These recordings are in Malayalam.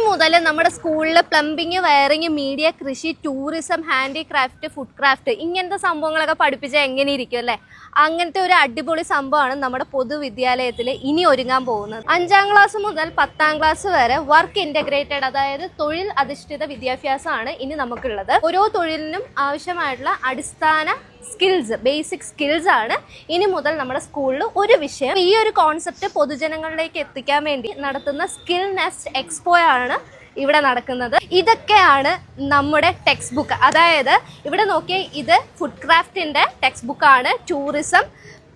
മുതൽ നമ്മുടെ സ്കൂളിൽ പ്ലംബിങ്, വയറിങ്, മീഡിയ, കൃഷി, ടൂറിസം, ഹാൻഡിക്രാഫ്റ്റ്, ഫുഡ് ക്രാഫ്റ്റ് ഇങ്ങനത്തെ സംഭവങ്ങളൊക്കെ പഠിപ്പിച്ചാൽ എങ്ങനെ ഇരിക്കും അല്ലേ? അങ്ങനത്തെ ഒരു അടിപൊളി സംഭവമാണ് നമ്മുടെ പൊതുവിദ്യാലയത്തിൽ ഇനി ഒരുങ്ങാൻ പോകുന്നത്. 5ാം ക്ലാസ് മുതൽ 10ാം ക്ലാസ് വരെ വർക്ക് ഇൻ്റഗ്രേറ്റഡ്, അതായത് തൊഴിൽ അധിഷ്ഠിത വിദ്യാഭ്യാസമാണ് ഇനി നമുക്കുള്ളത്. ഓരോ തൊഴിലിനും ആവശ്യമായിട്ടുള്ള അടിസ്ഥാന സ്കിൽസ്, ബേസിക് സ്കിൽസ് ആണ് ഇനി മുതൽ നമ്മുടെ സ്കൂളിൽ ഒരു വിഷയം. ഈ ഒരു കോൺസെപ്റ്റ് പൊതുജനങ്ങളിലേക്ക് എത്തിക്കാൻ വേണ്ടി നടത്തുന്ന സ്കിൽ നെസ്റ്റ് എക്സ്പോ ആണ് ഇവിടെ നടക്കുന്നത്. ഇതൊക്കെയാണ് നമ്മുടെ ടെക്സ്റ്റ് ബുക്ക്. അതായത് ഇവിടെ നോക്കിയാൽ ഇത് ഫുഡ് ക്രാഫ്റ്റിന്റെ ടെക്സ്റ്റ് ബുക്കാണ്. ടൂറിസം,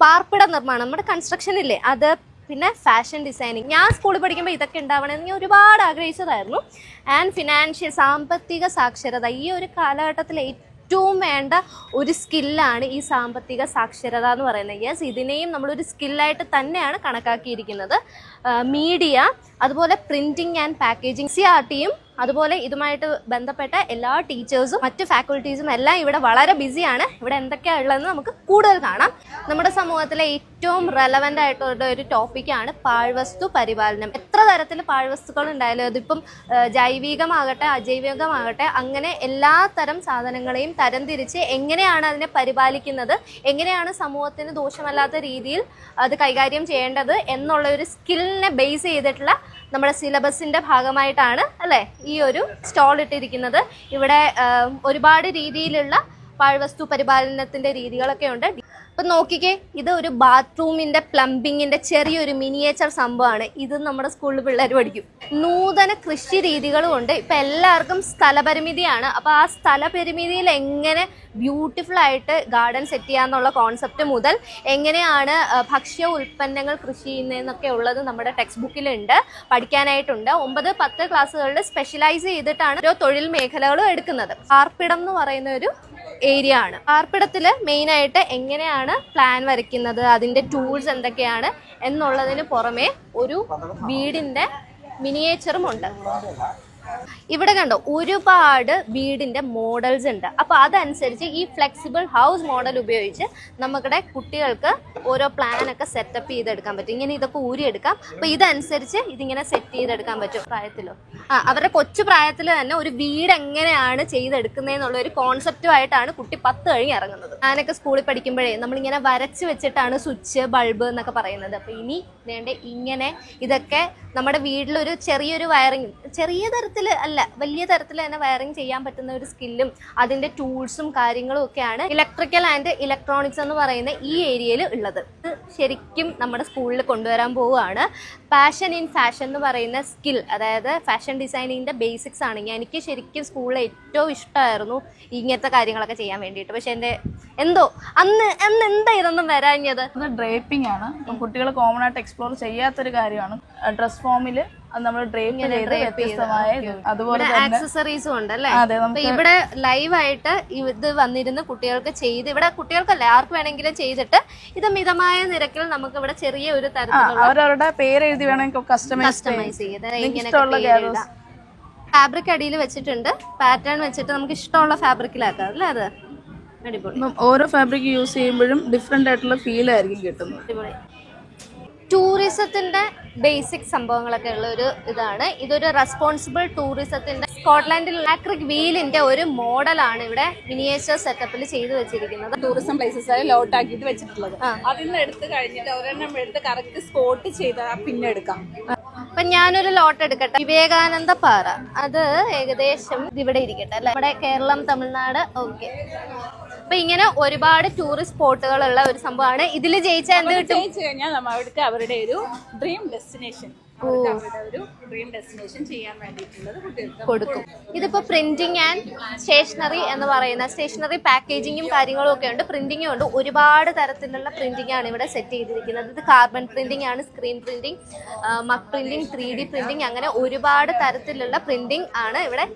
പാർപ്പിട നിർമ്മാണം, നമ്മുടെ കൺസ്ട്രക്ഷൻ ഇല്ലേ അത്, പിന്നെ ഫാഷൻ ഡിസൈനിങ്. ഞാൻ സ്കൂളിൽ പഠിക്കുമ്പോൾ ഇതൊക്കെ ഉണ്ടാവണമെന്ന് ഞാൻ ഒരുപാട് ആഗ്രഹിച്ചതായിരുന്നു. ആൻഡ് ഫിനാൻഷ്യൽ, സാമ്പത്തിക സാക്ഷരത ഈ ഒരു കാലഘട്ടത്തിൽ ഏറ്റവും വേണ്ട ഒരു സ്കില്ലാണ് ഈ സാമ്പത്തിക സാക്ഷരത എന്ന് പറയുന്നത്. യെസ്, ഇതിനെയും നമ്മളൊരു സ്കില്ലായിട്ട് തന്നെയാണ് കണക്കാക്കിയിരിക്കുന്നത്. മീഡിയ, അതുപോലെ പ്രിന്റിംഗ് ആൻഡ് പാക്കേജിങ്, CRTയും അതുപോലെ ഇതുമായിട്ട് ബന്ധപ്പെട്ട എല്ലാ ടീച്ചേഴ്സും മറ്റ് ഫാക്കൽറ്റീസും എല്ലാം ഇവിടെ വളരെ ബിസിയാണ്. ഇവിടെ എന്തൊക്കെയാണ് ഉള്ളതെന്ന് നമുക്ക് കൂടുതൽ കാണാം. നമ്മുടെ സമൂഹത്തിലെ ഏറ്റവും റെലവൻ്റ് ആയിട്ടുള്ള ഒരു ടോപ്പിക്കാണ് പാഴ്വസ്തു പരിപാലനം. എത്ര തരത്തിൽ പാഴ്വസ്തുക്കൾ ഉണ്ടായാലും അതിപ്പം ജൈവികമാകട്ടെ അജൈവികമാകട്ടെ അങ്ങനെ എല്ലാ തരം സാധനങ്ങളെയും തരംതിരിച്ച് എങ്ങനെയാണ് അതിനെ പരിപാലിക്കുന്നത്, എങ്ങനെയാണ് സമൂഹത്തിന് ദോഷമല്ലാത്ത രീതിയിൽ അത് കൈകാര്യം ചെയ്യേണ്ടത് എന്നുള്ള ഒരു സ്കില്ലിനെ ബേസ് ചെയ്തിട്ടുള്ള നമ്മുടെ സിലബസിൻ്റെ ഭാഗമായിട്ടാണ് അല്ലേ ഈ ഒരു സ്റ്റാൾ ഇട്ടിരിക്കുന്നത്. ഇവിടെ ഒരുപാട് രീതിയിലുള്ള പാഴ്വസ്തു പരിപാലനത്തിൻ്റെ രീതികളൊക്കെ ഉണ്ട്. അപ്പം നോക്കിക്കേ, ഇത് ഒരു ബാത്റൂമിൻ്റെ പ്ലംബിങ്ങിൻ്റെ ചെറിയൊരു മിനിയേച്ചർ സംഭവമാണ്. ഇത് നമ്മുടെ സ്കൂളിൽ പിള്ളേർ പഠിക്കും. നൂതന കൃഷി രീതികളും ഉണ്ട്. ഇപ്പം എല്ലാവർക്കും സ്ഥലപരിമിതിയാണ്. അപ്പോൾ ആ സ്ഥലപരിമിതിയിൽ എങ്ങനെ ബ്യൂട്ടിഫുൾ ആയിട്ട് ഗാർഡൻ സെറ്റ് ചെയ്യാന്നുള്ള കോൺസെപ്റ്റ് മുതൽ എങ്ങനെയാണ് ഭക്ഷ്യ ഉൽപ്പന്നങ്ങൾ കൃഷി ചെയ്യുന്നതെന്നൊക്കെ ഉള്ളത് നമ്മുടെ ടെക്സ്റ്റ് ബുക്കിലുണ്ട്, പഠിക്കാനായിട്ടുണ്ട്. 9, 10 ക്ലാസ്സുകളിൽ സ്പെഷ്യലൈസ് ചെയ്തിട്ടാണ് ഓരോ തൊഴിൽ മേഖലകളും എടുക്കുന്നത്. പാർപ്പിടം എന്ന് പറയുന്ന ഒരു ഏരിയ ആണ്. പാർപ്പിടത്തിൽ മെയിനായിട്ട് എങ്ങനെയാണ് പ്ലാൻ വരയ്ക്കുന്നത്, അതിൻ്റെ ടൂൾസ് എന്തൊക്കെയാണ് എന്നുള്ളതിന് പുറമെ ഒരു വീടിൻ്റെ മിനിയേച്ചറും ഉണ്ട്. ഇവിടെ കണ്ടോ ഒരുപാട് വീടിൻ്റെ മോഡൽസ് ഉണ്ട്. അപ്പോൾ അതനുസരിച്ച് ഈ ഫ്ലെക്സിബിൾ ഹൗസ് മോഡൽ ഉപയോഗിച്ച് നമ്മുടെ കുട്ടികൾക്ക് ഓരോ പ്ലാനൊക്കെ സെറ്റപ്പ് ചെയ്തെടുക്കാൻ പറ്റും. ഇങ്ങനെ ഇതൊക്കെ ഊരിയെടുക്കാം. അപ്പോൾ ഇതനുസരിച്ച് ഇതിങ്ങനെ സെറ്റ് ചെയ്തെടുക്കാൻ പറ്റും. പ്രായത്തിലോ അവരുടെ കൊച്ചു പ്രായത്തിൽ തന്നെ ഒരു വീട് എങ്ങനെയാണ് ചെയ്തെടുക്കുന്നതെന്നുള്ള ഒരു കോൺസെപ്റ്റുമായിട്ടാണ് കുട്ടി 10 കഴിഞ്ഞ് ഇറങ്ങുന്നത്. ഞാനൊക്കെ സ്കൂളിൽ പഠിക്കുമ്പോഴേ നമ്മളിങ്ങനെ വരച്ച് വെച്ചിട്ടാണ് സ്വിച്ച്, ബൾബ് എന്നൊക്കെ പറയുന്നത്. അപ്പോൾ ഇനി വേണ്ട ഇങ്ങനെ ഇതൊക്കെ നമ്മുടെ വീട്ടിലൊരു ചെറിയൊരു വയറിങ്, ചെറിയ തരത്തിൽ അല്ല വലിയ തരത്തിൽ തന്നെ വയറിങ് ചെയ്യാൻ പറ്റുന്ന ഒരു സ്കില്ലും അതിൻ്റെ ടൂൾസും കാര്യങ്ങളും ഒക്കെയാണ് ഇലക്ട്രിക്കൽ ആൻഡ് ഇലക്ട്രോണിക്സ് എന്ന് പറയുന്ന ഈ ഏരിയയിൽ ഉള്ളത്. ഇത് ശരിക്കും നമ്മുടെ സ്കൂളിൽ കൊണ്ടുവരാൻ പോവുകയാണ്. പാഷൻ ഇൻ ഫാഷൻ എന്ന് പറയുന്ന സ്കിൽ, അതായത് ഫാഷൻ ഡിസൈനിങ്ങിൻ്റെ ബേസിക്സ് ആണ്. എനിക്ക് ശരിക്കും സ്കൂളിൽ ഏറ്റവും ഇഷ്ടമായിരുന്നു ഇങ്ങനത്തെ കാര്യങ്ങളൊക്കെ ചെയ്യാൻ വേണ്ടിയിട്ട്. പക്ഷെ എൻ്റെ അന്ന് എന്താ ഇതൊന്നും വരാഞ്ഞത്? ഡ്രേപ്പിംഗ് ആണ്. കുട്ടികൾ കോമൺ ആയിട്ട് എക്സ്പ്ലോർ ചെയ്യാത്തൊരു കാര്യമാണ്. ഡ്രസ് ഫോമിൽ നമ്മൾ ഡ്രേപ്പ് ചെയ്ത് വ്യത്യസ്തമായ അതുപോലെ ആക്സസറീസും ഉണ്ട് അല്ലേ? ഇവിടെ ലൈവായിട്ട് ഇത് വന്നിരുന്ന് കുട്ടികൾക്ക് ചെയ്ത്, ഇവിടെ കുട്ടികൾക്കല്ല ആർക്ക് വേണമെങ്കിലും ചെയ്തിട്ട് ഇത് മിതമായ നിരക്കിൽ നമുക്ക് ഇവിടെ ചെറിയ ഒരു തരത്തിലുള്ള അവരവരുടെ പേര് എഴുതി വേണമെങ്കിൽ കസ്റ്റമൈസ് ചെയ്ത് ഫാബ്രിക് അടിയിൽ വെച്ചിട്ടുണ്ട്. പാറ്റേൺ വെച്ചിട്ട് നമുക്ക് ഇഷ്ടമുള്ള ഫാബ്രിക്കിലാക്കാം അല്ലേ? അത് അടിപൊളി. ഓരോ ഫാബ്രിക് യൂസ് ചെയ്യുമ്പോഴും ഡിഫറെന്റ് ആയിട്ടുള്ള ഫീൽ ആയിരിക്കും കിട്ടുന്നത്. അടിപൊളി. ടൂറിസത്തിന്റെ ബേസിക് സംഭവങ്ങളൊക്കെ ഉള്ള ഒരു ഇതാണ്. ഇതൊരു റെസ്പോൺസിബിൾ ടൂറിസത്തിന്റെ സ്കോട്ട്ലാൻഡിൽ ഇലക്ട്രിക് വീലിന്റെ ഒരു മോഡലാണ് ഇവിടെ മിനിയേച്ചർ സെറ്റപ്പിൽ ചെയ്തു വെച്ചിരിക്കുന്നത്. ടൂറിസം പ്ലേസസ് ആയി ലോട്ട് ആക്കിയിട്ട് വെച്ചിട്ടുള്ളത്. അതിൽ നിന്ന് എടുത്ത് കഴിഞ്ഞിട്ട് ഒരെണ്ണം എടുത്ത് കറക്റ്റ് സ്പോട്ട് ചെയ്താൽ പിന്നെ എടുക്കാം. അപ്പൊ ഞാനൊരു ലോട്ട് എടുക്കട്ടെ. വിവേകാനന്ദ പാറ, അത് ഏകദേശം ഇവിടെ ഇരിക്കട്ടെ അല്ലെ? നമ്മുടെ കേരളം, തമിഴ്നാട്. ഓക്കെ. അപ്പൊ ഇങ്ങനെ ഒരുപാട് ടൂറിസ്റ്റ് സ്പോട്ടുകളുള്ള ഒരു സംഭവമാണ്. ഇതിൽ ജയിച്ചാൽ എന്ത് കിട്ടും? ജയിച്ചു കഴിഞ്ഞാൽ അവർക്ക് അവരുടെ ഒരു ഡ്രീം ഡെസ്റ്റിനേഷൻ ചെയ്യാൻ വേണ്ടിയിട്ടുള്ളത് കുട്ടികൾക്ക് കൊടുക്കും. ഇതിപ്പോ പ്രിന്റിംഗ് ആൻഡ് സ്റ്റേഷനറി എന്ന് പറയുന്ന സ്റ്റേഷനറി പാക്കേജിങ്ങും കാര്യങ്ങളും ഒക്കെ ഉണ്ട്, പ്രിന്റിങ്ങും ഉണ്ട്. ഒരുപാട് തരത്തിലുള്ള പ്രിന്റിംഗ് ആണ് ഇവിടെ സെറ്റ് ചെയ്തിരിക്കുന്നത്. ഇത് കാർബൺ പ്രിന്റിംഗ് ആണ്, സ്ക്രീൻ പ്രിന്റിംഗ്, മക് പ്രിന്റിംഗ്, 3D പ്രിന്റിംഗ്, അങ്ങനെ ഒരുപാട് തരത്തിലുള്ള പ്രിന്റിംഗ് ആണ് ഇവിടെ.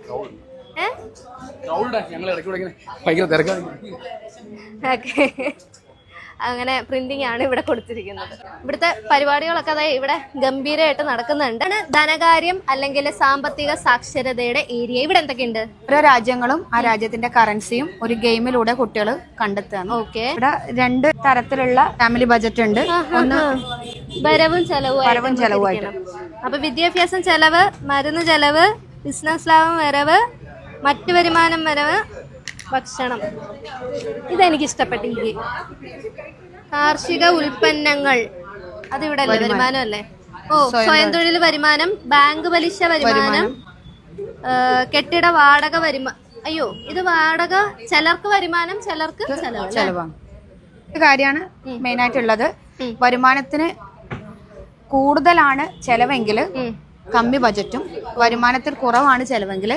അങ്ങനെ പ്രിന്റിംഗ് ആണ് ഇവിടെ കൊടുത്തിരിക്കുന്നത്. ഇവിടുത്തെ പരിപാടികളൊക്കെ അതായത് ഇവിടെ ഗംഭീരമായിട്ട് നടക്കുന്നുണ്ട്. ധനകാര്യം അല്ലെങ്കിൽ സാമ്പത്തിക സാക്ഷരതയുടെ ഏരിയ. ഇവിടെ എന്തൊക്കെയുണ്ട്? ഓരോ രാജ്യങ്ങളും ആ രാജ്യത്തിന്റെ കറൻസിയും ഒരു ഗെയിമിലൂടെ കുട്ടികൾ കണ്ടെത്തുകയാണ്. ഓക്കെ. ഇവിടെ 2 തരത്തിലുള്ള ഫാമിലി ബജറ്റ് ഉണ്ട്. ഒന്ന് വരവും ചെലവുമായിട്ട്. അപ്പൊ വിദ്യാഭ്യാസം ചെലവ്, മരുന്ന് ചെലവ്, ബിസിനസ് ലാഭം വരവ്, മറ്റു വരുമാനം വരവ്, ഭക്ഷണം. ഇതെനിക്ക് ഇഷ്ടപ്പെട്ടെങ്കിൽ. കാർഷിക ഉൽപ്പന്നങ്ങൾ അതിവിടെ അല്ലേ വരുമാനം അല്ലേ? ഓ, സ്വയം തൊഴിൽ വരുമാനം, ബാങ്ക് പലിശ വരുമാനം, കെട്ടിട വാടക വരുമാനം. അയ്യോ, ഇത് വാടക ചിലർക്ക് വരുമാനം, ചിലർക്ക് ചെലവാണ്. ഒരു കാര്യമാണ് മെയിനായിട്ടുള്ളത്. വരുമാനത്തിന് കൂടുതലാണ് ചെലവെങ്കിൽ കമ്മി ബജറ്റും, വരുമാനത്തിൽ കുറവാണ് ചെലവെങ്കിൽ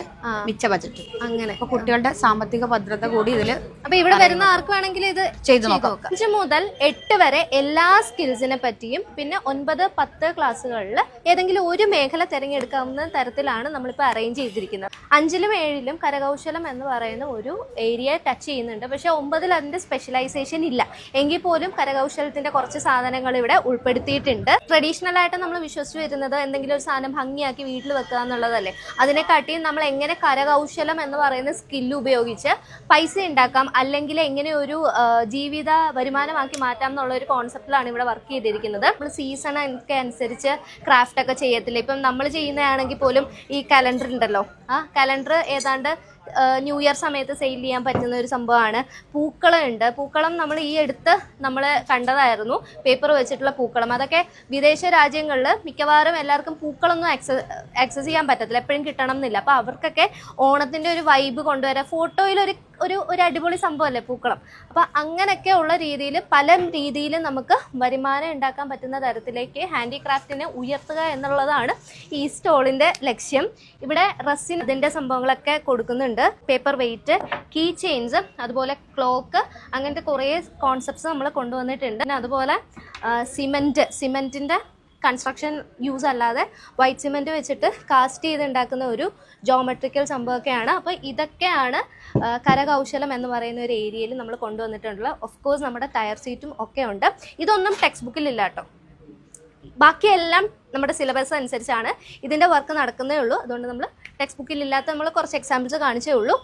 മിച്ച ബജറ്റും. അങ്ങനെ ഇപ്പൊ കുട്ടികളുടെ സാമ്പത്തിക ഭദ്രത കൂടി ഇതില്. അപ്പൊ ഇവിടെ വരുന്ന ആർക്ക് വേണമെങ്കിലും ഇത് ചെയ്തു നോക്കാം. 5 മുതൽ 8 വരെ എല്ലാ സ്കിൽസിനെ പറ്റിയും, പിന്നെ 9, 10 ക്ലാസ്സുകളിൽ ഏതെങ്കിലും ഒരു മേഖല തിരഞ്ഞെടുക്കാവുന്ന തരത്തിലാണ് നമ്മളിപ്പോൾ അറേഞ്ച് ചെയ്തിരിക്കുന്നത്. 5ലും 7ലും കരകൗശലം എന്ന് പറയുന്ന ഒരു ഏരിയ ടച്ച് ചെയ്യുന്നുണ്ട്. പക്ഷെ 9ൽ അതിന്റെ സ്പെഷ്യലൈസേഷൻ ഇല്ല. എങ്കിൽ പോലും കരകൗശലത്തിന്റെ കുറച്ച് സാധനങ്ങൾ ഇവിടെ ഉൾപ്പെടുത്തിയിട്ടുണ്ട്. ട്രഡീഷണൽ ആയിട്ട് നമ്മൾ വിശ്വസിച്ച് വരുന്നത് എന്തെങ്കിലും ഒരു സാധനം ഭംഗിയാക്കി വീട്ടിൽ വെക്കുക എന്നുള്ളതല്ലേ. അതിനെക്കാട്ടിയും നമ്മൾ എങ്ങനെ കരകൗശലം എന്ന് പറയുന്ന സ്കില്ല് ഉപയോഗിച്ച് പൈസ ഉണ്ടാക്കാം, അല്ലെങ്കിൽ എങ്ങനെ ഒരു ജീവിത വരുമാനമാക്കി മാറ്റാം എന്നുള്ള ഒരു കോൺസെപ്റ്റിലാണ് ഇവിടെ വർക്ക് ചെയ്തിരിക്കുന്നത്. നമ്മൾ സീസൺ ഒക്കെ അനുസരിച്ച് ക്രാഫ്റ്റ് ഒക്കെ ചെയ്യത്തില്ല. ഇപ്പം നമ്മൾ ചെയ്യുന്നതാണെങ്കിൽ പോലും ഈ കലണ്ടർ ഉണ്ടല്ലോ, ആ കലണ്ടർ ഏതാണ്ട് ന്യൂ ഇയർ സമയത്ത് സെയിൽ ചെയ്യാൻ പറ്റുന്ന ഒരു സംഭവമാണ്. പൂക്കളം ഉണ്ട്. പൂക്കളം നമ്മൾ ഈ അടുത്ത് നമ്മൾ കണ്ടതായിരുന്നു, പേപ്പർ വെച്ചിട്ടുള്ള പൂക്കളം. അതൊക്കെ വിദേശ രാജ്യങ്ങളിൽ മിക്കവാറും എല്ലാവർക്കും പൂക്കളൊന്നും ആക്സസ് ചെയ്യാൻ പറ്റത്തില്ല, എപ്പോഴും കിട്ടണം എന്നില്ല. അപ്പോൾ അവർക്കൊക്കെ ഓണത്തിൻ്റെ ഒരു വൈബ് കൊണ്ടുവരാൻ ഫോട്ടോയിൽ ഒരു അടിപൊളി സംഭവമല്ലേ പൂക്കളം. അപ്പോൾ അങ്ങനെയൊക്കെ ഉള്ള രീതിയിൽ പല രീതിയിലും നമുക്ക് വരുമാനം ഉണ്ടാക്കാൻ പറ്റുന്ന തരത്തിലേക്ക് ഹാൻഡിക്രാഫ്റ്റിനെ ഉയർത്തുക എന്നുള്ളതാണ് ഈ സ്റ്റോളിൻ്റെ ലക്ഷ്യം. ഇവിടെ റെസിൻ അതിൻ്റെ സംഭവങ്ങളൊക്കെ കൊടുക്കുന്നുണ്ട്. പേപ്പർ വെയിറ്റ്, കീ ചെയിൻസ്, അതുപോലെ ക്ലോക്ക്, അങ്ങനത്തെ കുറേ കോൺസെപ്റ്റ്സ് നമ്മൾ കൊണ്ടുവന്നിട്ടുണ്ട്. പിന്നെ അതുപോലെ സിമെൻറ്റിൻ്റെ കൺസ്ട്രക്ഷൻ യൂസ് അല്ലാതെ വൈറ്റ് സിമെൻറ്റ് വെച്ചിട്ട് കാസ്റ്റ് ചെയ്ത് ഉണ്ടാക്കുന്ന ഒരു ജോമെട്രിക്കൽ സംഭവമൊക്കെയാണ്. അപ്പോൾ ഇതൊക്കെയാണ് കരകൗശലം എന്ന് പറയുന്ന ഒരു ഏരിയയിൽ നമ്മൾ കൊണ്ടുവന്നിട്ടുള്ളത്. ഓഫ് കോഴ്സ് നമ്മുടെ ടയർ സീറ്റും ഒക്കെ ഉണ്ട്. ഇതൊന്നും ടെക്സ്റ്റ് ബുക്കിലില്ല കേട്ടോ. ബാക്കിയെല്ലാം നമ്മുടെ സിലബസ് അനുസരിച്ചാണ് ഇതിൻ്റെ വർക്ക് നടക്കുന്നേ ഉള്ളൂ. അതുകൊണ്ട് നമ്മൾ ടെക്സ്റ്റ് ബുക്കിൽ ഇല്ലാത്ത നമ്മൾ കുറച്ച് എക്സാമ്പിൾസ് കാണിച്ചേ ഉള്ളൂ.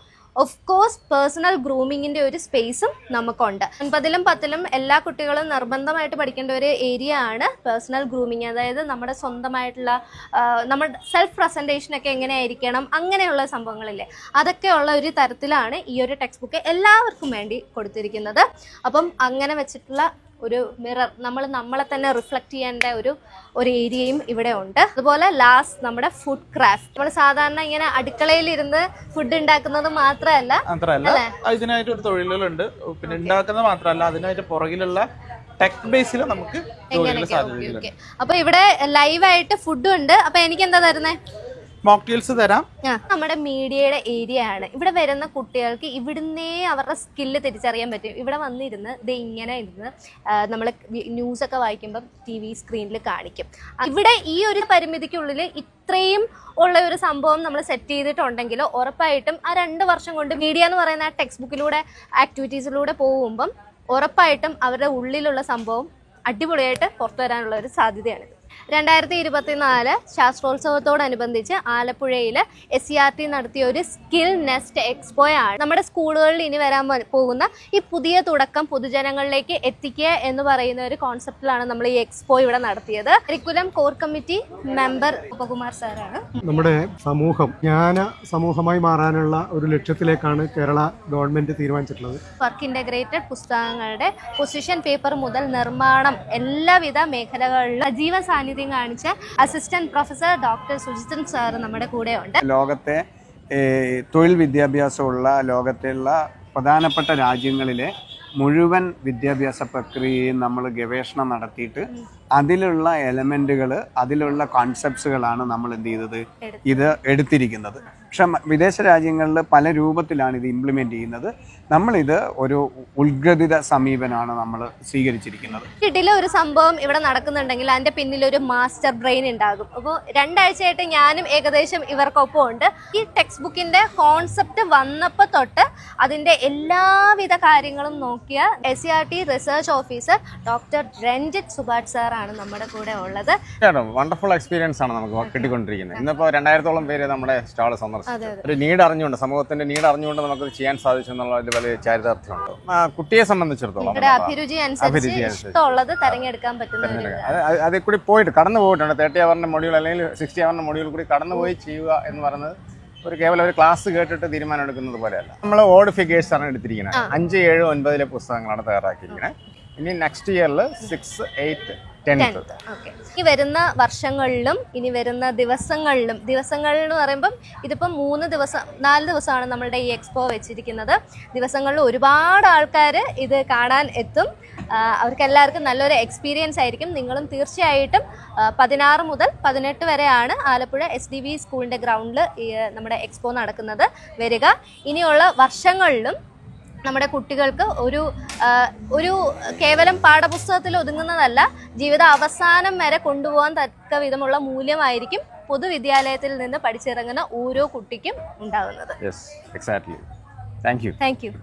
ഓഫ് കോഴ്സ് പേഴ്സണൽ ഗ്രൂമിങ്ങിൻ്റെ ഒരു സ്പേസും നമുക്കുണ്ട്. 9ലും 10ലും എല്ലാ കുട്ടികളും നിർബന്ധമായിട്ട് പഠിക്കേണ്ട ഒരു ഏരിയ ആണ് പേഴ്സണൽ ഗ്രൂമിങ്. അതായത് നമ്മുടെ സ്വന്തമായിട്ടുള്ള നമ്മുടെ സെൽഫ് പ്രസൻറ്റേഷനൊക്കെ എങ്ങനെയായിരിക്കണം, അങ്ങനെയുള്ള സംഭവങ്ങളില്ലേ, അതൊക്കെ ഉള്ള ഒരു തരത്തിലാണ് ഈ ഒരു ടെക്സ്റ്റ് ബുക്ക് എല്ലാവർക്കും വേണ്ടി കൊടുത്തിരിക്കുന്നത്. അപ്പം അങ്ങനെ വെച്ചിട്ടുള്ള ഒരു മിറർ, നമ്മളെ തന്നെ റിഫ്ലക്റ്റ് ചെയ്യേണ്ട ഒരു ഏരിയയും ഇവിടെ ഉണ്ട്. അതുപോലെ ലാസ്റ്റ് നമ്മുടെ ഫുഡ് ക്രാഫ്റ്റ്. നമ്മൾ സാധാരണ ഇങ്ങനെ അടുക്കളയിലിരുന്ന് ഫുഡ് ഉണ്ടാക്കുന്നത് മാത്രമല്ല, ഇതിനായിട്ട് ഒരു തൊഴിലുകളുണ്ട്. പിന്നെ ഉണ്ടാക്കുന്നത് മാത്രമല്ല, അതിനായിട്ട് പുറകിലുള്ള ടെക് ബേസിൽ നമുക്ക് സാധ്യതയുണ്ട്. അപ്പൊ ഇവിടെ ലൈവായിട്ട് ഫുഡും ഉണ്ട്. അപ്പൊ എനിക്ക് എന്താ തരുന്നേ? മോക്ടെയിൽസ് തരാം. നമ്മുടെ മീഡിയയുടെ ഏരിയ ആണ്. ഇവിടെ വരുന്ന കുട്ടികൾക്ക് ഇവിടുന്നേ അവരുടെ സ്കില്ല് തിരിച്ചറിയാൻ പറ്റും. ഇവിടെ വന്നിരുന്ന് ഇങ്ങനെ ഇരുന്ന് നമ്മൾ ന്യൂസൊക്കെ വായിക്കുമ്പം TV സ്ക്രീനിൽ കാണിക്കും. ഇവിടെ ഈ ഒരു പരിമിതിക്കുള്ളിൽ ഇത്രയും ഉള്ള ഒരു സംഭവം നമ്മൾ സെറ്റ് ചെയ്തിട്ടുണ്ടെങ്കിൽ ഉറപ്പായിട്ടും ആ 2 വർഷം കൊണ്ട് മീഡിയ എന്ന് പറയുന്ന ആ ടെക്സ്റ്റ് ബുക്കിലൂടെ ആക്ടിവിറ്റീസിലൂടെ പോകുമ്പം ഉറപ്പായിട്ടും അവരുടെ ഉള്ളിലുള്ള സംഭവം അടിപൊളിയായിട്ട് പുറത്തു വരാനുള്ള ഒരു സാധ്യതയാണ്. 2024 ശാസ്ത്രോത്സവത്തോടനുബന്ധിച്ച് ആലപ്പുഴയിൽ SCRT നടത്തിയ ഒരു സ്കിൽ നെസ്റ്റ് എക്സ്പോയാണ്. നമ്മുടെ സ്കൂളുകളിൽ ഇനി വരാൻ പോകുന്ന ഈ പുതിയ തുടക്കം പൊതുജനങ്ങളിലേക്ക് എത്തിക്കുക എന്ന് പറയുന്ന ഒരു കോൺസെപ്റ്റിലാണ് നമ്മൾ ഈ എക്സ്പോ ഇവിടെ നടത്തിയത്. കരിക്കുലം കോർ കമ്മിറ്റി മെമ്പർ ഉപകുമാർ സാറാണ്. നമ്മുടെ സമൂഹം ജ്ഞാന സമൂഹമായി മാറാനുള്ള ഒരു ലക്ഷ്യത്തിലേക്കാണ് കേരള ഗവൺമെന്റ് തീരുമാനിച്ചിട്ടുള്ളത്. വർക്ക് ഇന്റഗ്രേറ്റഡ് പുസ്തകങ്ങളുടെ പൊസിഷൻ പേപ്പർ മുതൽ നിർമ്മാണം എല്ലാവിധ മേഖലകളിലും സജീവ സാന്നിധ്യം കാണിച്ച അസിസ്റ്റന്റ് പ്രൊഫസർ ഡോക്ടർ സുജിതൻ സാർ നമ്മുടെ കൂടെ ഉണ്ട്. ലോകത്തെ തൊഴിൽ വിദ്യാഭ്യാസമുള്ള ലോകത്തുള്ള പ്രധാനപ്പെട്ട രാജ്യങ്ങളിലെ മുഴുവൻ വിദ്യാഭ്യാസ പ്രക്രിയയും നമ്മൾ ഗവേഷണം നടത്തിയിട്ട് അതിലുള്ള എലമെൻറ്റുകൾ, അതിലുള്ള കോൺസെപ്റ്റ്സുകളാണ് നമ്മൾ എന്ത് ചെയ്തത്, ഇത് എടുത്തിരിക്കുന്നത്. പക്ഷെ വിദേശ രാജ്യങ്ങളിൽ പല രൂപത്തിലാണ് ഇത് ഇംപ്ലിമെൻ്റ് ചെയ്യുന്നത്. നമ്മളിത് ഒരു ഉത്ഗ്രഥിത സമീപനമാണ് നമ്മൾ സ്വീകരിച്ചിരിക്കുന്നത്. വീട്ടിലെ ഒരു സംഭവം ഇവിടെ നടക്കുന്നുണ്ടെങ്കിൽ അതിൻ്റെ പിന്നിൽ ഒരു മാസ്റ്റർ ബ്രെയിൻ ഉണ്ടാകും. അപ്പോൾ 2 ആഴ്ചയായിട്ട് ഞാനും ഏകദേശം ഇവർക്കൊപ്പം ഉണ്ട്. ഈ ടെക്സ്റ്റ് ബുക്കിൻ്റെ കോൺസെപ്റ്റ് വന്നപ്പോൾ തൊട്ട് അതിൻ്റെ എല്ലാവിധ കാര്യങ്ങളും നോക്കിയ SCRT research officer doctor Ranjith Subhash സാറാണ് ആണ് നമ്മുടെ കൂടെ ഉള്ളത്. വണ്ടർഫുൾ എക്സ്പീരിയൻസ് ആണ് നമുക്ക് കിട്ടിക്കൊണ്ടിരിക്കുന്നത്. ഇന്നിപ്പോൾ 2000-ഓളം പേര് നമ്മുടെ സ്റ്റാൾ സന്ദർശിച്ചു. ഒരു നീഡ് അറിഞ്ഞുകൊണ്ട്, സമൂഹത്തിന്റെ നീഡ് അറിഞ്ഞുകൊണ്ട് നമുക്ക് ചെയ്യാൻ സാധിച്ചു എന്നുള്ളതിൽ വലിയ ചാരിതാർത്ഥ്യമുണ്ട്. കുട്ടിയെ സംബന്ധിച്ചിടത്തോളം അഭിരുചി അനുസരിച്ച് ഇഷ്ടമുള്ളത് തെരഞ്ഞെടുക്കാൻ പറ്റുന്ന അതിൽ കൂടി പോയിട്ട് കടന്നു പോയിട്ടുണ്ട്. 30 അവറിന്റെ മൊഡ്യൂൾ അല്ലെങ്കിൽ 60 അവറിന്റെ മൊഡ്യൂൾ കൂടി കടന്നുപോയി ചെയ്യുക എന്ന് പറയുന്നത് കേവലം ഒരു ക്ലാസ് കേട്ടിട്ട് തീരുമാനം എടുക്കുന്നത് പോലെയല്ല. നമ്മൾ ഓഡ് ഫിഗേഴ്സ് ആണ് എടുത്തിരിക്കുന്നത്. 5, 7, 9 പുസ്തകങ്ങളാണ് തയ്യാറാക്കിയിരിക്കുന്നത്. ഇനി നെക്സ്റ്റ് ഇയറിൽ 6, 8, 10. ഈ വരുന്ന വർഷങ്ങളിലും ഇനി വരുന്ന ദിവസങ്ങളിലും, ദിവസങ്ങളിൽ എന്ന് പറയുമ്പം ഇതിപ്പം 4 ദിവസമാണ് നമ്മളുടെ ഈ എക്സ്പോ വെച്ചിരിക്കുന്നത്. ദിവസങ്ങളിൽ ഒരുപാട് ആൾക്കാർ ഇത് കാണാൻ എത്തും. അവർക്ക് എല്ലാവർക്കും നല്ലൊരു എക്സ്പീരിയൻസ് ആയിരിക്കും. നിങ്ങളും തീർച്ചയായിട്ടും 16 മുതൽ 18 വരെയാണ് ആലപ്പുഴ SDV സ്കൂളിൻ്റെ ഗ്രൗണ്ടിൽ നമ്മുടെ എക്സ്പോ നടക്കുന്നത്. വരിക. ഇനിയുള്ള വർഷങ്ങളിലും നമ്മുടെ കുട്ടികൾക്ക് ഒരു കേവലം പാഠപുസ്തകത്തിൽ ഒതുങ്ങുന്നതല്ല, ജീവിത അവസാനം വരെ കൊണ്ടുപോകാൻ തക്ക വിധമുള്ള മൂല്യമായിരിക്കും പൊതുവിദ്യാലയത്തിൽ നിന്ന് പഠിച്ചിറങ്ങുന്ന ഓരോ കുട്ടിക്കും ഉണ്ടാകുന്നത്. Yes, exactly. Thank you. Thank you.